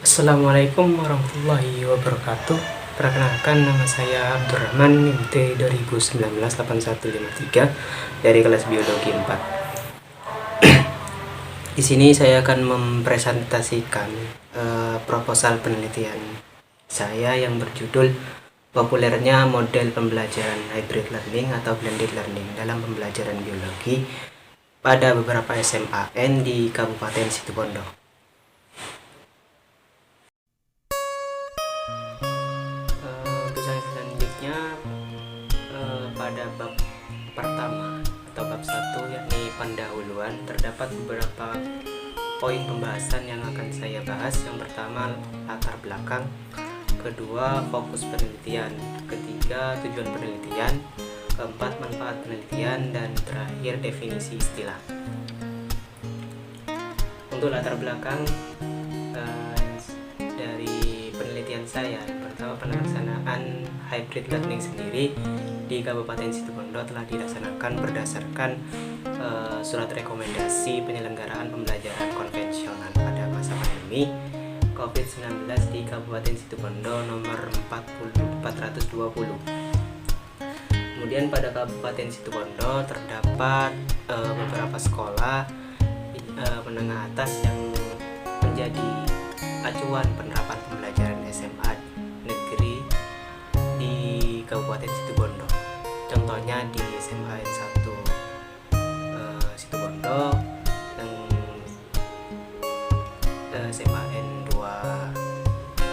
Assalamualaikum warahmatullahi wabarakatuh. Perkenalkan, nama saya Abdurrahman, IMT 2019-8153 dari kelas Biologi 4. Di sini saya akan mempresentasikan proposal penelitian saya yang berjudul populernya model pembelajaran hybrid learning atau blended learning dalam pembelajaran biologi pada beberapa SMAN di Kabupaten Situbondo. Selanjutnya pada bab pertama atau bab 1, yakni pendahuluan, terdapat beberapa poin pembahasan yang akan saya bahas. Yang pertama, latar belakang; kedua, fokus penelitian; ketiga, tujuan penelitian; keempat, manfaat penelitian; dan terakhir, definisi istilah. Untuk latar belakang dari penelitian saya, yang pertama, pelaksanaan hybrid learning sendiri di Kabupaten Situbondo telah dilaksanakan berdasarkan surat rekomendasi penyelenggaraan pembelajaran konvensional pada masa pandemi COVID-19 di Kabupaten Situbondo nomor 420. Kemudian pada Kabupaten Situbondo terdapat beberapa sekolah menengah atas yang menjadi acuan penerapan pembelajaran SMA negeri di Kabupaten Situbondo. Contohnya di SMA N1 Situbondo, dan SMA N2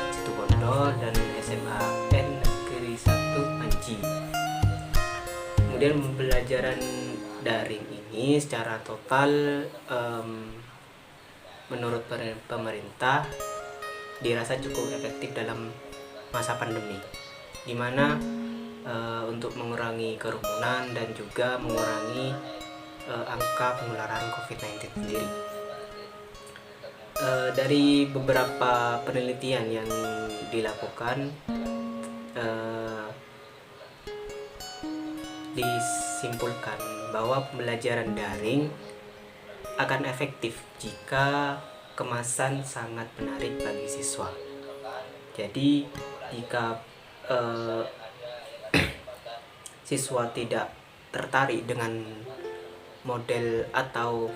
Situbondo, dan SMA N Negeri 1 Anji. Kemudian pembelajaran daring ini secara total menurut pemerintah dirasa cukup efektif dalam masa pandemi, di mana untuk mengurangi kerumunan dan juga mengurangi angka penularan COVID-19 sendiri. Dari beberapa penelitian yang dilakukan, disimpulkan bahwa pembelajaran daring akan efektif jika kemasan sangat menarik bagi siswa. Jadi jika siswa tidak tertarik dengan model atau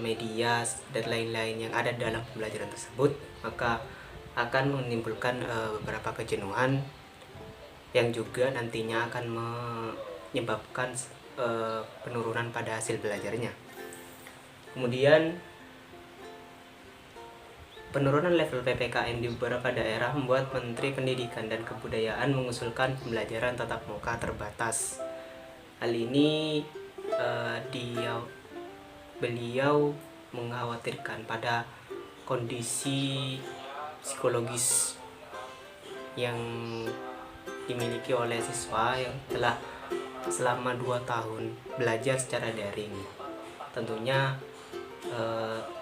media dan lain-lain yang ada dalam pembelajaran tersebut, maka akan menimbulkan beberapa kejenuhan yang juga nantinya akan menyebabkan penurunan pada hasil belajarnya. Kemudian penurunan level PPKM di beberapa daerah membuat Menteri Pendidikan dan Kebudayaan mengusulkan pembelajaran tatap muka terbatas. Hal ini beliau mengkhawatirkan pada kondisi psikologis yang dimiliki oleh siswa yang telah selama 2 tahun belajar secara daring. Tentunya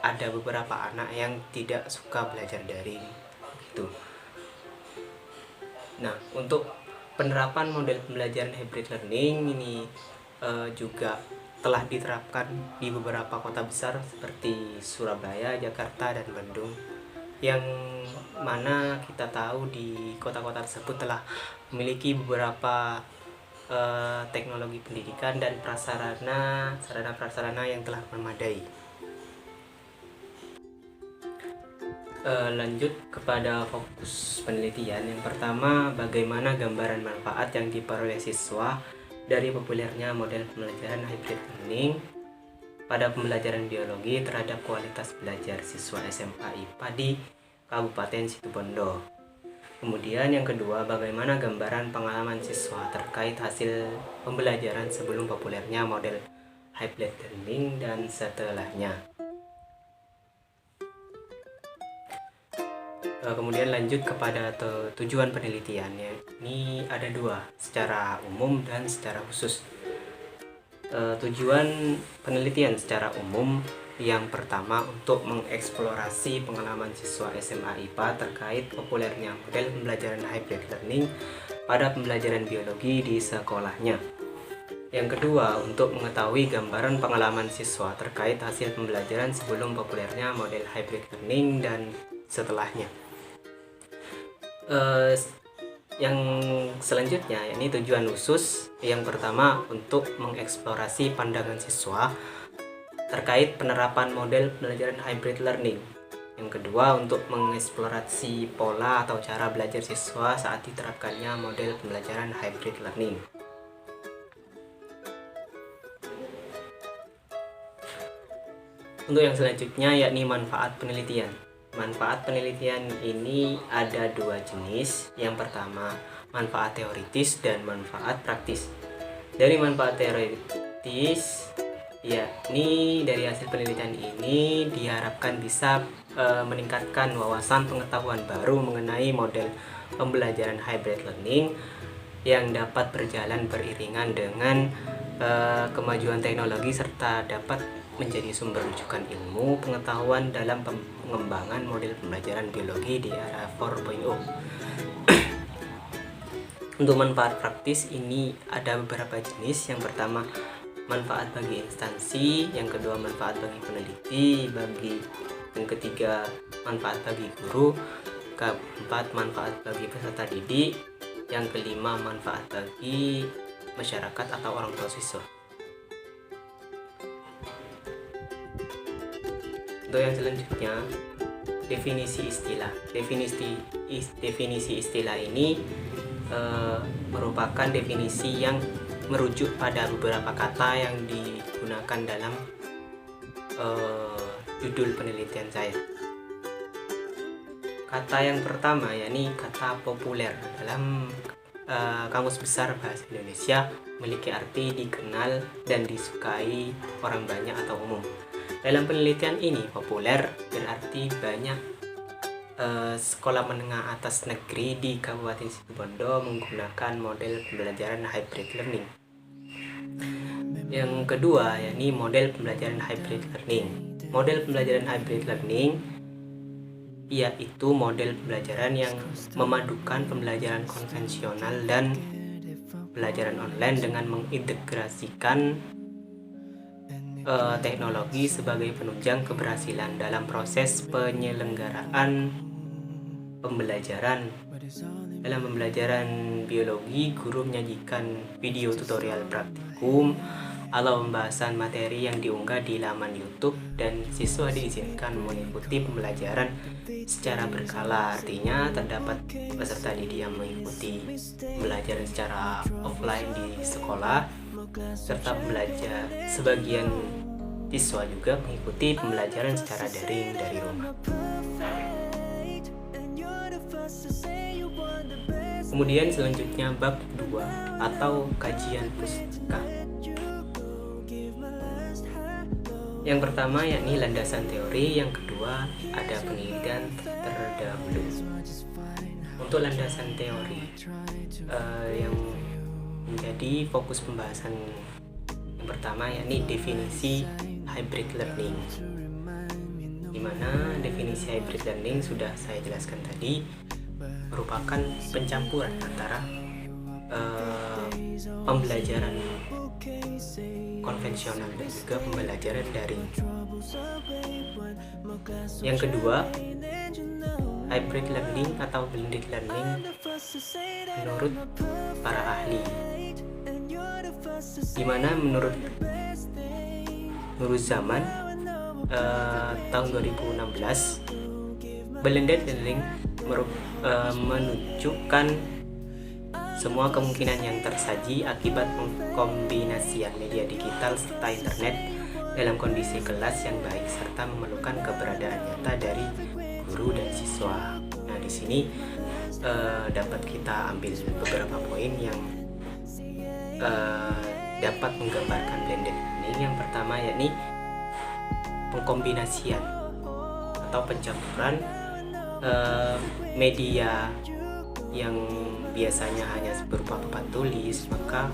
ada beberapa anak yang tidak suka belajar daring gitu. Nah, untuk penerapan model pembelajaran hybrid learning ini juga telah diterapkan di beberapa kota besar seperti Surabaya, Jakarta, dan Bandung, yang mana kita tahu di kota-kota tersebut telah memiliki beberapa teknologi pendidikan dan sarana prasarana yang telah memadai. Lanjut kepada fokus penelitian. Yang pertama, bagaimana gambaran manfaat yang diperoleh siswa dari populernya model pembelajaran hybrid learning pada pembelajaran biologi terhadap kualitas belajar siswa SMA IPA di Kabupaten Situbondo. Kemudian yang kedua, bagaimana gambaran pengalaman siswa terkait hasil pembelajaran sebelum populernya model hybrid learning dan setelahnya. Kemudian lanjut kepada tujuan penelitiannya. Ini ada 2, secara umum dan secara khusus. Tujuan penelitian secara umum yang pertama, untuk mengeksplorasi pengalaman siswa SMA IPA terkait populernya model pembelajaran hybrid learning pada pembelajaran biologi di sekolahnya. Yang kedua, untuk mengetahui gambaran pengalaman siswa terkait hasil pembelajaran sebelum populernya model hybrid learning dan setelahnya. Yang selanjutnya yakni tujuan khusus. Yang pertama untuk mengeksplorasi pandangan siswa terkait penerapan model pembelajaran hybrid learning. Yang kedua untuk mengeksplorasi pola atau cara belajar siswa saat diterapkannya model pembelajaran hybrid learning. Untuk yang selanjutnya yakni manfaat penelitian. Manfaat penelitian ini ada dua jenis. Yang pertama manfaat teoritis dan manfaat praktis. Dari manfaat teoritis yakni dari hasil penelitian ini diharapkan bisa meningkatkan wawasan pengetahuan baru mengenai model pembelajaran hybrid learning yang dapat berjalan beriringan dengan kemajuan teknologi serta dapat menjadi sumber rujukan ilmu pengetahuan dalam pengembangan model pembelajaran biologi di era 4.0. Untuk manfaat praktis ini ada beberapa jenis. Yang pertama manfaat bagi instansi, yang kedua manfaat bagi peneliti, yang ketiga manfaat bagi guru, keempat manfaat bagi peserta didik, yang kelima manfaat bagi masyarakat atau orang tua siswa. Untuk yang selanjutnya definisi istilah. Definisi istilah ini merupakan definisi yang merujuk pada beberapa kata yang digunakan dalam judul penelitian saya. Kata yang pertama yakni kata populer. Dalam Kamus Besar Bahasa Indonesia memiliki arti dikenal dan disukai orang banyak atau umum. Dalam penelitian ini populer berarti banyak sekolah menengah atas negeri di Kabupaten Situbondo menggunakan model pembelajaran hybrid learning. Yang kedua yakni model pembelajaran hybrid learning. Model pembelajaran hybrid learning yaitu model pembelajaran yang memadukan pembelajaran konvensional dan pembelajaran online dengan mengintegrasikan teknologi sebagai penunjang keberhasilan dalam proses penyelenggaraan pembelajaran. Dalam pembelajaran biologi, guru menyajikan video tutorial praktikum atau pembahasan materi yang diunggah di laman YouTube dan siswa diizinkan mengikuti pembelajaran secara berkala. Artinya terdapat peserta didik yang mengikuti pembelajaran secara offline di sekolah serta belajar sebagian siswa juga mengikuti pembelajaran secara daring dari rumah. Kemudian selanjutnya bab 2 atau kajian pusaka. Yang pertama yakni landasan teori, yang kedua ada penelitian terdahulu. Untuk landasan teori yang menjadi fokus pembahasan yang pertama yakni definisi hybrid learning, di mana definisi hybrid learning sudah saya jelaskan tadi, merupakan pencampuran antara pembelajaran konvensional dan juga pembelajaran daring. Yang kedua, hybrid learning atau blended learning menurut para ahli, dimana menurut Zaman tahun 2016, blended learning menunjukkan semua kemungkinan yang tersaji akibat pengkombinasian media digital serta internet dalam kondisi kelas yang baik serta memerlukan keberadaan nyata dari guru dan siswa. Nah, di sini dapat kita ambil beberapa poin yang dapat menggambarkan blended learning. Yang pertama yakni pengkombinasian atau pencampuran media yang biasanya hanya berupa papan tulis, maka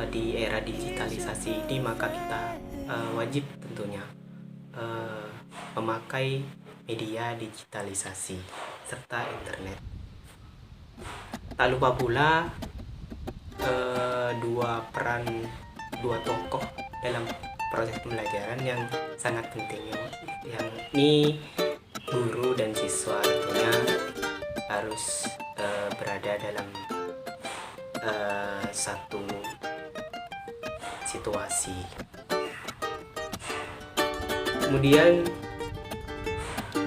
di era digitalisasi ini maka kita wajib tentunya memakai media digitalisasi serta internet. Tak lupa pula dua tokoh dalam proses pembelajaran yang sangat penting, yang ini guru dan siswa tentunya harus berada dalam satu situasi. Kemudian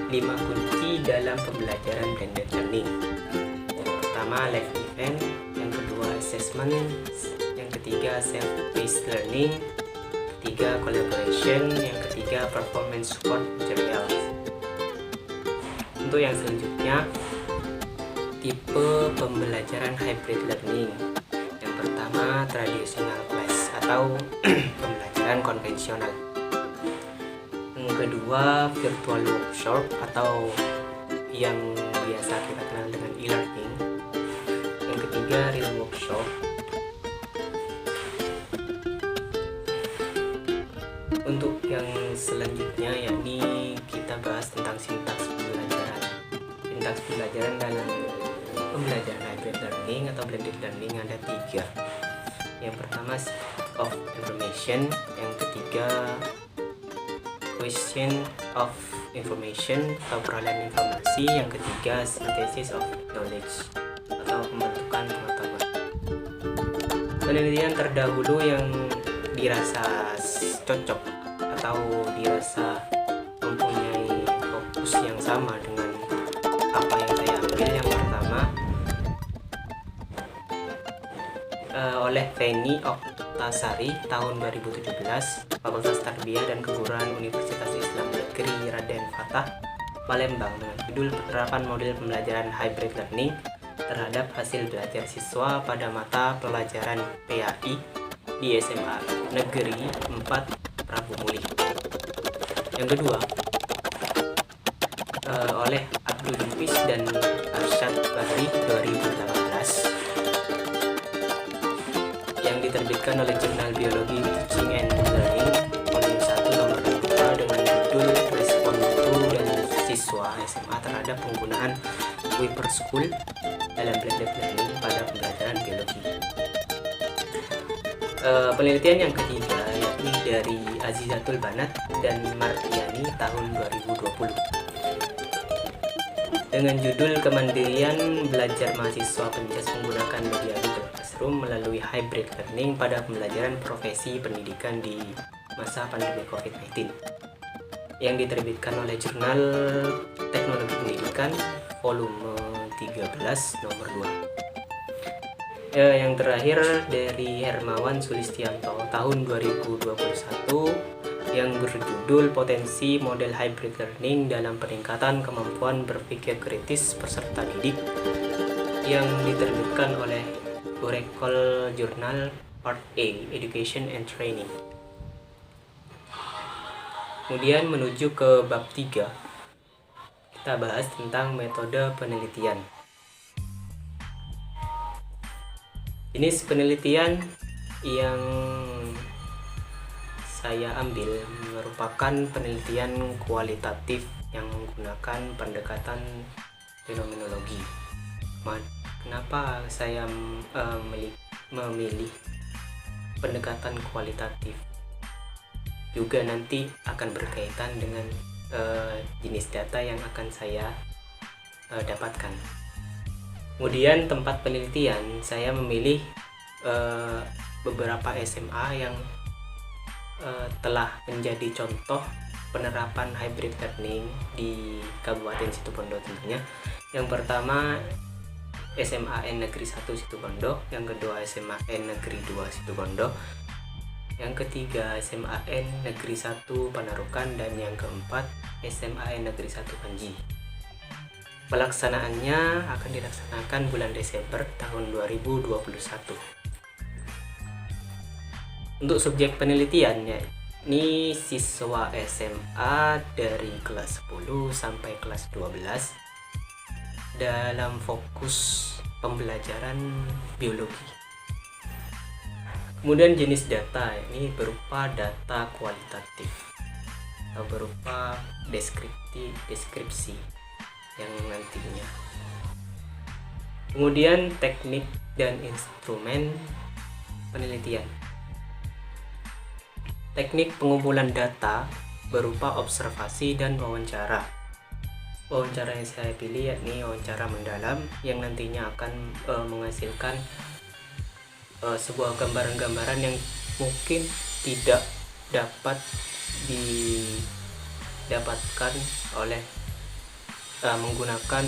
5 kunci dalam pembelajaran blended learning. Yang pertama live event, yang kedua assessment, yang ketiga self-paced learning, ketiga collaboration, yang ketiga performance support materials. Untuk yang selanjutnya, tipe pembelajaran hybrid learning. Yang pertama traditional class atau pembelajaran konvensional. Yang kedua virtual workshop atau yang biasa kita kenal dengan e-learning. Yang ketiga real workshop. Untuk yang selanjutnya yakni kita bahas tentang sintaks pembelajaran. Sintaks pembelajaran dalam pembelajaran hybrid learning atau blended learning ada 3. Yang pertama of information, yang ketiga question of information atau perolehan informasi, yang ketiga synthesis of knowledge atau pembentukan pengetahuan. Penelitian terdahulu yang dirasa cocok atau dirasa mempunyai fokus yang sama dengan apa yang saya ambil, yang pertama oleh Feni Oktasari tahun 2017, Fakultas Tarbiyah dan Keguruan Universitas Islam Negeri Raden Fatah, Palembang, dengan judul Penerapan Model Pembelajaran Hybrid Learning terhadap hasil belajar siswa pada mata pelajaran PAI di SMA Negeri 4 Prabu Muli. Yang kedua oleh Abdul Hafiz dan Arsyad Bahri 2018, yang diterbitkan oleh Jurnal Biologi Teaching and Learning volume 1 nomor 2 dengan judul Respon Guru dan Siswa SMA terhadap penggunaan Wiper School dalam blended learning pada pembelajaran biologi. Penelitian yang ketiga yakni dari Azizatul Banat dan Mardiani tahun 2020 dengan judul Kemandirian Belajar Mahasiswa Penjas Menggunakan Media Google Classroom melalui Hybrid Learning pada Pembelajaran Profesi Pendidikan di Masa Pandemi COVID-19, yang diterbitkan oleh Jurnal Teknologi Pendidikan volume 13 nomor 2. Yang terakhir dari Hermawan Sulistianto tahun 2021 yang berjudul Potensi Model Hybrid Learning dalam Peningkatan Kemampuan Berpikir Kritis Peserta Didik, yang diterbitkan oleh Oracle Journal Part A Education and Training. Kemudian menuju ke bab 3, kita bahas tentang metode penelitian. Jenis penelitian yang saya ambil merupakan penelitian kualitatif yang menggunakan pendekatan fenomenologi. Kenapa saya memilih pendekatan kualitatif? Juga nanti akan berkaitan dengan jenis data yang akan saya dapatkan. Kemudian tempat penelitian, saya memilih beberapa SMA yang telah menjadi contoh penerapan hybrid learning di Kabupaten Situbondo tentunya. Yang pertama SMAN Negeri 1 Situbondo, yang kedua SMAN Negeri 2 Situbondo, yang ketiga SMAN Negeri 1 Panarukan, dan yang keempat SMAN Negeri 1 Panji. Pelaksanaannya akan dilaksanakan bulan Desember tahun 2021. Untuk subjek penelitiannya, ini siswa SMA dari kelas 10 sampai kelas 12 dalam fokus pembelajaran biologi. Kemudian jenis data ini berupa data kualitatif atau berupa deskripsi yang nantinya. Kemudian teknik dan instrumen penelitian. Teknik pengumpulan data berupa observasi dan wawancara. wawancara yang saya pilih yakni wawancara mendalam yang nantinya akan menghasilkan sebuah gambaran-gambaran yang mungkin tidak dapat didapatkan oleh menggunakan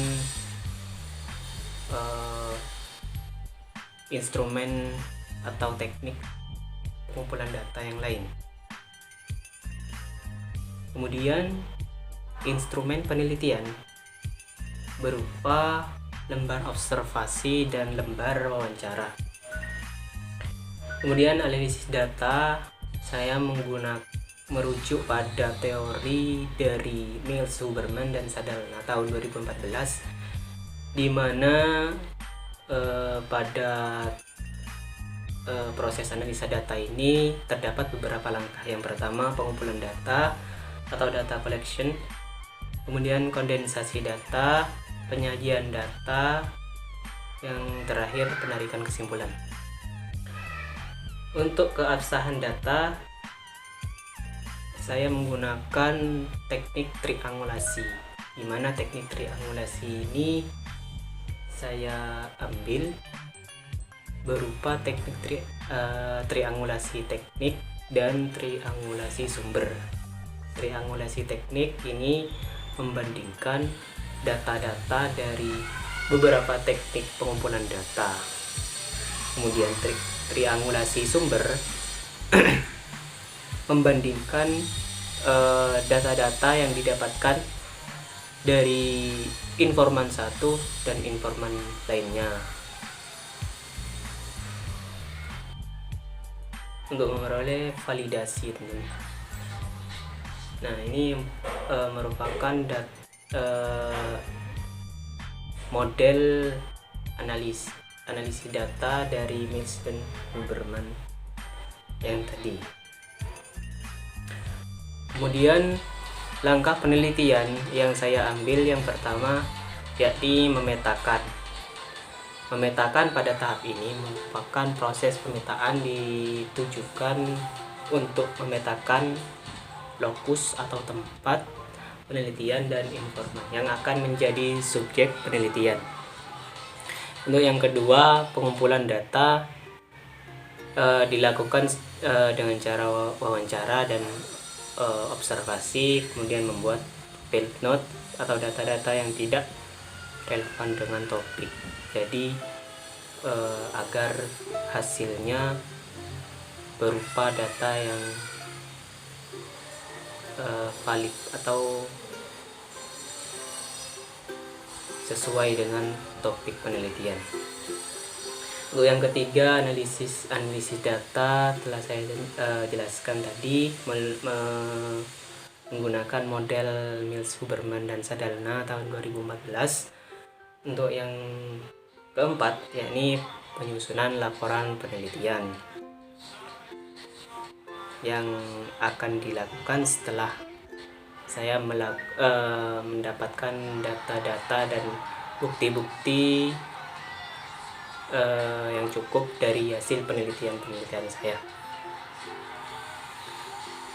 instrumen atau teknik pengumpulan data yang lain. Kemudian instrumen penelitian berupa lembar observasi dan lembar wawancara. Kemudian analisis data, saya merujuk pada teori dari Niels Huberman dan Sadalna tahun 2014, di mana pada proses analisa data ini terdapat beberapa langkah. Yang pertama, pengumpulan data atau data collection, kemudian kondensasi data, penyajian data, yang terakhir penarikan kesimpulan. Untuk keabsahan data, saya menggunakan teknik triangulasi, di mana teknik triangulasi ini saya ambil berupa teknik triangulasi teknik dan triangulasi sumber. Triangulasi teknik ini membandingkan data-data dari beberapa teknik pengumpulan data. Kemudian triangulasi sumber membandingkan data-data yang didapatkan dari informan satu dan informan lainnya untuk memperoleh validasi, teman. Nah, ini merupakan model analisis data dari Mills dan Huberman yang tadi. Kemudian langkah penelitian yang saya ambil yang pertama yakni memetakan. Memetakan pada tahap ini merupakan proses pemetaan ditujukan untuk memetakan lokus atau tempat penelitian dan informan yang akan menjadi subjek penelitian. Untuk yang kedua, pengumpulan data dilakukan dengan cara wawancara dan observasi, kemudian membuat field note atau data-data yang tidak relevan dengan topik. Jadi agar hasilnya berupa data yang valid atau sesuai dengan topik penelitian. Untuk yang ketiga, analisis data telah saya jelaskan tadi menggunakan model Mills, Huberman dan Sadalna tahun 2014. Untuk yang keempat yakni penyusunan laporan penelitian yang akan dilakukan setelah saya mendapatkan data-data dan bukti-bukti yang cukup dari hasil penelitian saya.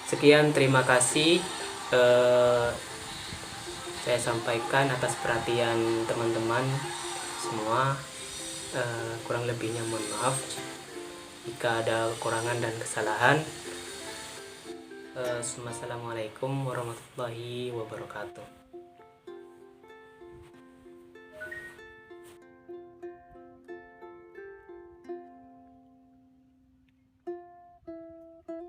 Sekian, terima kasih saya sampaikan atas perhatian teman-teman semua. Kurang lebihnya mohon maaf jika ada kekurangan dan kesalahan. Assalamualaikum warahmatullahi wabarakatuh.